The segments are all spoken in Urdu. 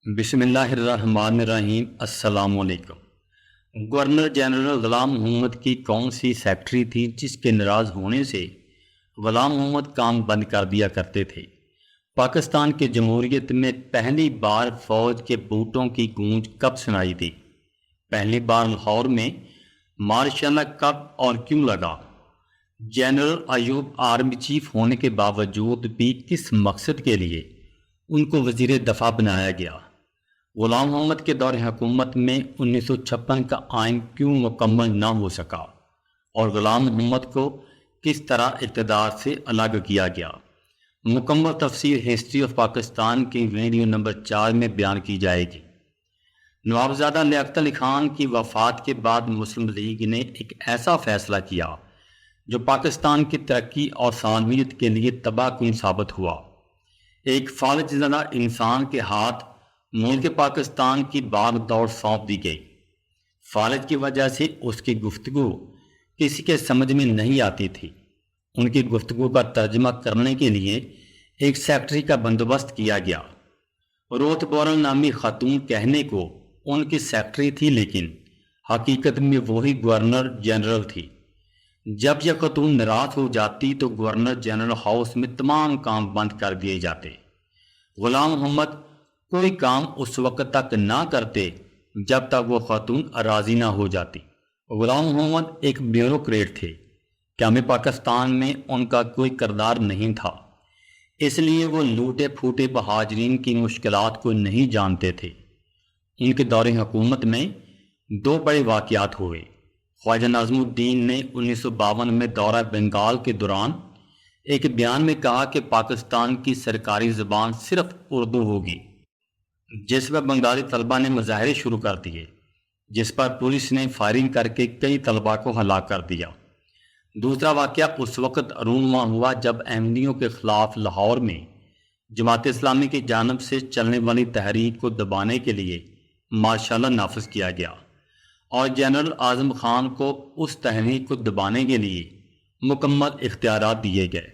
بسم اللہ الرحمن الرحیم۔ السلام علیکم۔ گورنر جنرل غلام محمد کی کون سی سیکٹری تھی جس کے ناراض ہونے سے غلام محمد کام بند کر دیا کرتے تھے؟ پاکستان کی جمہوریت میں پہلی بار فوج کے بوٹوں کی گونج کب سنائی دی؟ پہلی بار لاہور میں مارشل لا کب اور کیوں لگا؟ جنرل ایوب آرمی چیف ہونے کے باوجود بھی کس مقصد کے لیے ان کو وزیر دفاع بنایا گیا؟ غلام محمد کے دور حکومت میں 1956 کا آئین کیوں مکمل نہ ہو سکا اور غلام محمد کو کس طرح اقتدار سے الگ کیا گیا؟ مکمل تفصیل ہسٹری آف پاکستان کی ویڈیو نمبر 4 میں بیان کی جائے گی۔ نوابزادہ لیاقت علی خان کی وفات کے بعد مسلم لیگ نے ایک ایسا فیصلہ کیا جو پاکستان کی ترقی اور سالمیت کے لیے تباہ کن ثابت ہوا۔ ایک فالج زدہ انسان کے ہاتھ ملک پاکستان کی باغ دوڑ سونپ دی گئی۔ فالج کی وجہ سے اس کی گفتگو کسی کے سمجھ میں نہیں آتی تھی۔ ان کی گفتگو کا ترجمہ کرنے کے لیے ایک سیکٹری کا بندوبست کیا گیا۔ روت بورل نامی خاتون کہنے کو ان کی سیکٹری تھی، لیکن حقیقت میں وہی گورنر جنرل تھی۔ جب یہ خاتون ناراض ہو جاتی تو گورنر جنرل ہاؤس میں تمام کام بند کر دیے جاتے۔ غلام محمد کوئی کام اس وقت تک نہ کرتے جب تک وہ خاتون راضی نہ ہو جاتی۔ غلام محمد ایک بیوروکریٹ تھے۔ قیام پاکستان میں ان کا کوئی کردار نہیں تھا، اس لیے وہ لوٹے پھوٹے مہاجرین کی مشکلات کو نہیں جانتے تھے۔ ان کے دور حکومت میں 2 بڑے واقعات ہوئے۔ خواجہ نظم الدین نے 1952 میں دورہ بنگال کے دوران ایک بیان میں کہا کہ پاکستان کی سرکاری زبان صرف اردو ہوگی، جس پر بنگالی طلبہ نے مظاہرے شروع کر دیے، جس پر پولیس نے فائرنگ کر کے کئی طلبہ کو ہلاک کر دیا۔ دوسرا واقعہ اس وقت رونما ہوا جب احمدیوں کے خلاف لاہور میں جماعت اسلامی کی جانب سے چلنے والی تحریک کو دبانے کے لیے مارشل لا نافذ کیا گیا اور جنرل اعظم خان کو اس تحریک کو دبانے کے لیے مکمل اختیارات دیے گئے۔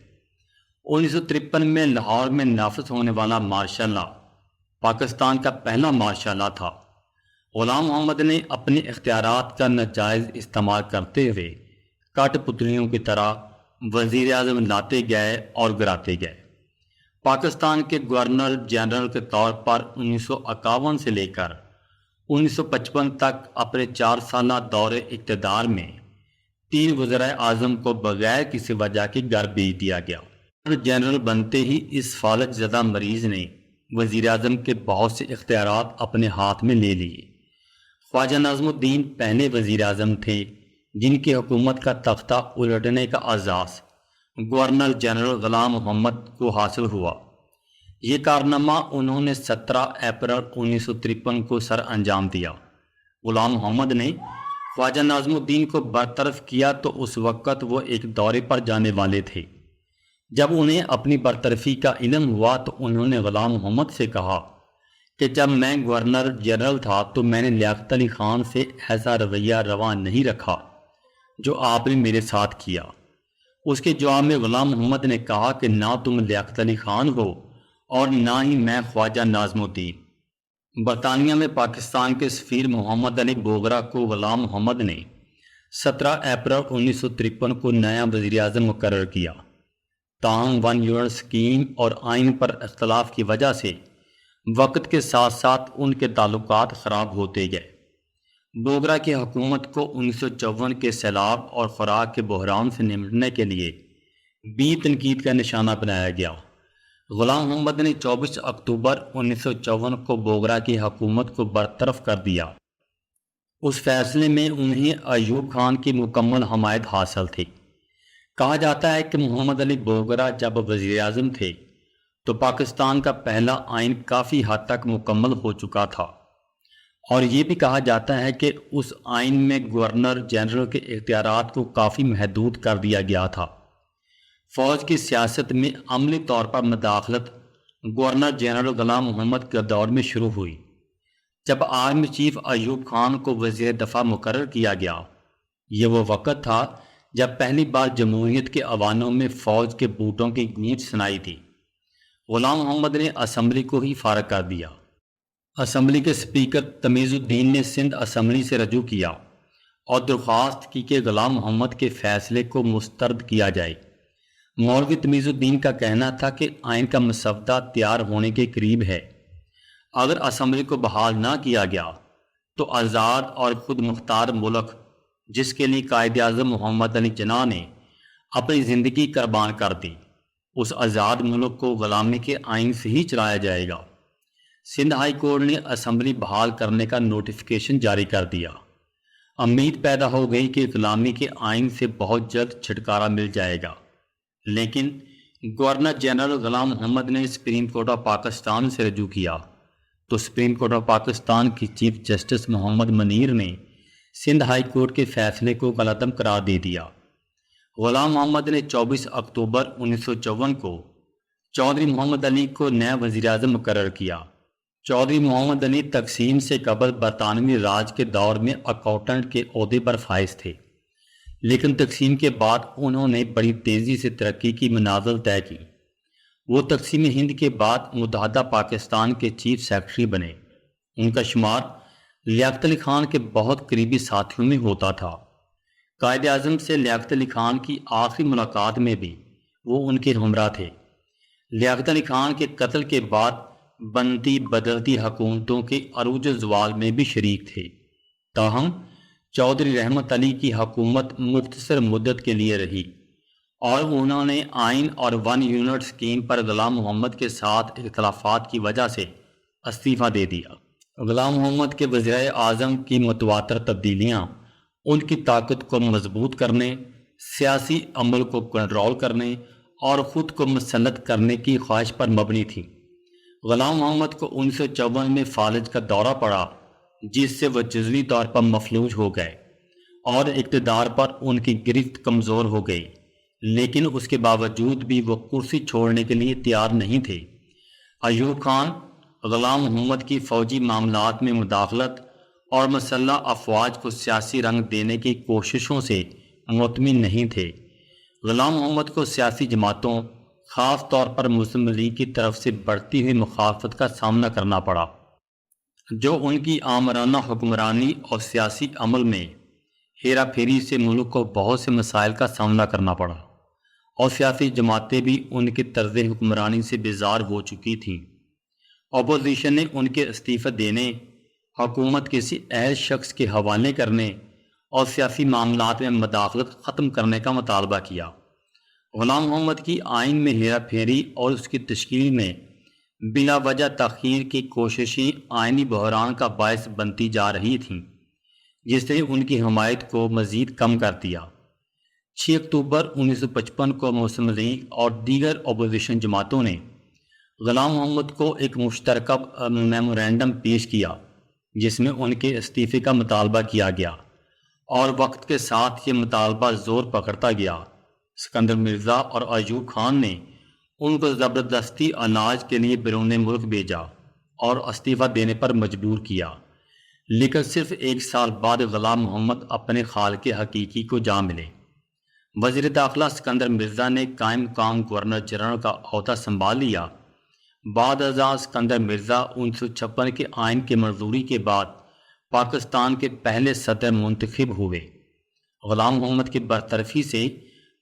1953 میں لاہور میں نافذ ہونے والا مارشل لا پاکستان کا پہلا مارشل لا تھا۔ غلام محمد نے اپنے اختیارات کا ناجائز استعمال کرتے ہوئے کٹ پتلیوں کی طرح وزیر اعظم لاتے گئے اور گراتے گئے۔ پاکستان کے گورنر جنرل کے طور پر 1951 سے لے کر 1955 تک اپنے 4 سالہ دور اقتدار میں 3 وزرائے اعظم کو بغیر کسی وجہ کے گھر بھیج دیا گیا۔ جنرل بنتے ہی اس فالج زدہ مریض نے وزیر اعظم کے بہت سے اختیارات اپنے ہاتھ میں لے لیے۔ خواجہ نظم الدین پہلے وزیر اعظم تھے جن کی حکومت کا تختہ الٹنے کا اعزاز گورنر جنرل غلام محمد کو حاصل ہوا۔ یہ کارنامہ انہوں نے 17 اپریل 1953 کو سر انجام دیا۔ غلام محمد نے خواجہ نظم الدین کو برطرف کیا تو اس وقت وہ ایک دورے پر جانے والے تھے۔ جب انہیں اپنی برطرفی کا علم ہوا تو انہوں نے غلام محمد سے کہا کہ جب میں گورنر جنرل تھا تو میں نے لیاقت علی خان سے ایسا رویہ روا نہیں رکھا جو آپ نے میرے ساتھ کیا۔ اس کے جواب میں غلام محمد نے کہا کہ نہ تم لیاقت علی خان ہو اور نہ ہی میں خواجہ نظم الدین۔ برطانیہ میں پاکستان کے سفیر محمد علی بوگرا کو غلام محمد نے 17 اپریل 1953 کو نیا وزیر اعظم مقرر کیا۔ تاہم 1 یونٹ اسکیم اور آئین پر اختلاف کی وجہ سے وقت کے ساتھ ساتھ ان کے تعلقات خراب ہوتے گئے۔ بوگرا کی حکومت کو 1954 کے سیلاب اور خوراک کے بحران سے نمٹنے کے لیے بھی تنقید کا نشانہ بنایا گیا۔ غلام محمد نے 24 اکتوبر 1954 کو بوگرا کی حکومت کو برطرف کر دیا۔ اس فیصلے میں انہیں ایوب خان کی مکمل حمایت حاصل تھی۔ کہا جاتا ہے کہ محمد علی بوگرا جب وزیر اعظم تھے تو پاکستان کا پہلا آئین کافی حد تک مکمل ہو چکا تھا، اور یہ بھی کہا جاتا ہے کہ اس آئین میں گورنر جنرل کے اختیارات کو کافی محدود کر دیا گیا تھا۔ فوج کی سیاست میں عملی طور پر مداخلت گورنر جنرل غلام محمد کے دور میں شروع ہوئی، جب آرمی چیف ایوب خان کو وزیر دفاع مقرر کیا گیا۔ یہ وہ وقت تھا جب پہلی بار جمہوریت کے ایوانوں میں فوج کے بوٹوں کی گونج سنائی تھی۔ غلام محمد نے اسمبلی کو ہی فارغ کر دیا۔ اسمبلی کے اسپیکر تمیز الدین نے سندھ اسمبلی سے رجوع کیا اور درخواست کی کہ غلام محمد کے فیصلے کو مسترد کیا جائے۔ مولوی تمیز الدین کا کہنا تھا کہ آئین کا مسودہ تیار ہونے کے قریب ہے، اگر اسمبلی کو بحال نہ کیا گیا تو آزاد اور خود مختار ملک جس کے لیے قائد اعظم محمد علی جناح نے اپنی زندگی قربان کر دی، اس آزاد ملک کو غلامی کے آئین سے ہی چلایا جائے گا۔ سندھ ہائی کورٹ نے اسمبلی بحال کرنے کا نوٹیفیکیشن جاری کر دیا۔ امید پیدا ہو گئی کہ غلامی کے آئین سے بہت جلد چھٹکارا مل جائے گا، لیکن گورنر جنرل غلام محمد نے سپریم کورٹ آف پاکستان سے رجوع کیا تو سپریم کورٹ آف پاکستان کی چیف جسٹس محمد منیر نے سندھ ہائی کورٹ کے فیصلے کو غلطم قرار دے دیا۔ غلام محمد نے 24 اکتوبر 1954 کو چودھری محمد علی کو نیا وزیر اعظم مقرر کیا۔ چودھری محمد علی تقسیم سے قبل برطانوی راج کے دور میں اکاؤنٹنٹ کے عہدے پر فائز تھے، لیکن تقسیم کے بعد انہوں نے بڑی تیزی سے ترقی کی منازل طے کی۔ وہ تقسیم ہند کے بعد متحدہ پاکستان کے چیف سیکرٹری بنے۔ ان کا شمار لیاقت علی خان کے بہت قریبی ساتھیوں میں ہوتا تھا۔ قائد اعظم سے لیاقت علی خان کی آخری ملاقات میں بھی وہ ان کے ہمراہ تھے۔ لیاقت علی خان کے قتل کے بعد بنتی بدلتی حکومتوں کے عروج زوال میں بھی شریک تھے، تاہم چودھری رحمت علی کی حکومت مختصر مدت کے لیے رہی اور انہوں نے آئین اور 1 یونٹ اسکیم پر غلام محمد کے ساتھ اختلافات کی وجہ سے استعفیٰ دے دیا۔ غلام محمد کے وزیر اعظم کی متواتر تبدیلیاں ان کی طاقت کو مضبوط کرنے، سیاسی عمل کو کنٹرول کرنے اور خود کو مسلط کرنے کی خواہش پر مبنی تھی۔ غلام محمد کو 1954 میں فالج کا دورہ پڑا، جس سے وہ جزوی طور پر مفلوج ہو گئے اور اقتدار پر ان کی گرفت کمزور ہو گئی، لیکن اس کے باوجود بھی وہ کرسی چھوڑنے کے لیے تیار نہیں تھے۔ ایوب خان غلام محمد کی فوجی معاملات میں مداخلت اور مسلح افواج کو سیاسی رنگ دینے کی کوششوں سے مطمئن نہیں تھے۔ غلام محمد کو سیاسی جماعتوں، خاص طور پر مسلم لیگ کی طرف سے بڑھتی ہوئی مخالفت کا سامنا کرنا پڑا، جو ان کی آمرانہ حکمرانی اور سیاسی عمل میں ہیرا پھیری سے ملک کو بہت سے مسائل کا سامنا کرنا پڑا، اور سیاسی جماعتیں بھی ان کے طرز حکمرانی سے بیزار ہو چکی تھیں۔ اپوزیشن نے ان کے استعفے دینے، حکومت کسی اہل شخص کے حوالے کرنے اور سیاسی معاملات میں مداخلت ختم کرنے کا مطالبہ کیا۔ غلام محمد کی آئین میں ہیرا پھیری اور اس کی تشکیل میں بلا وجہ تاخیر کی کوششیں آئینی بحران کا باعث بنتی جا رہی تھیں، جس نے ان کی حمایت کو مزید کم کر دیا۔ 6 اکتوبر 1955 کو مسلم لیگ اور دیگر اپوزیشن جماعتوں نے غلام محمد کو ایک مشترکہ میمورینڈم پیش کیا، جس میں ان کے استعفے کا مطالبہ کیا گیا، اور وقت کے ساتھ یہ مطالبہ زور پکڑتا گیا۔ سکندر مرزا اور ایوب خان نے ان کو زبردستی اناج کے لیے بیرون ملک بھیجا اور استعفیٰ دینے پر مجبور کیا، لیکن صرف 1 سال بعد غلام محمد اپنے خالق حقیقی کو جا ملے۔ وزیر داخلہ سکندر مرزا نے قائم مقام گورنر جنرل کا عہدہ سنبھال لیا۔ بعد ازاں سکندر مرزا 1956 کے آئین کی منظوری کے بعد پاکستان کے پہلے صدر منتخب ہوئے۔ غلام محمد کی برطرفی سے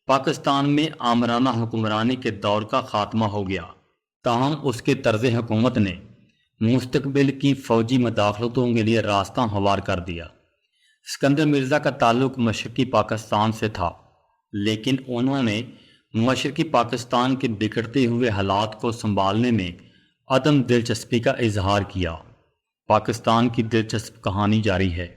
پاکستان میں آمرانہ حکمرانی کے دور کا خاتمہ ہو گیا، تاہم اس کے طرز حکومت نے مستقبل کی فوجی مداخلتوں کے لیے راستہ ہموار کر دیا۔ سکندر مرزا کا تعلق مشرقی پاکستان سے تھا، لیکن انہوں نے مشرقی پاکستان کے بگڑتے ہوئے حالات کو سنبھالنے میں عدم دلچسپی کا اظہار کیا۔ پاکستان کی دلچسپ کہانی جاری ہے۔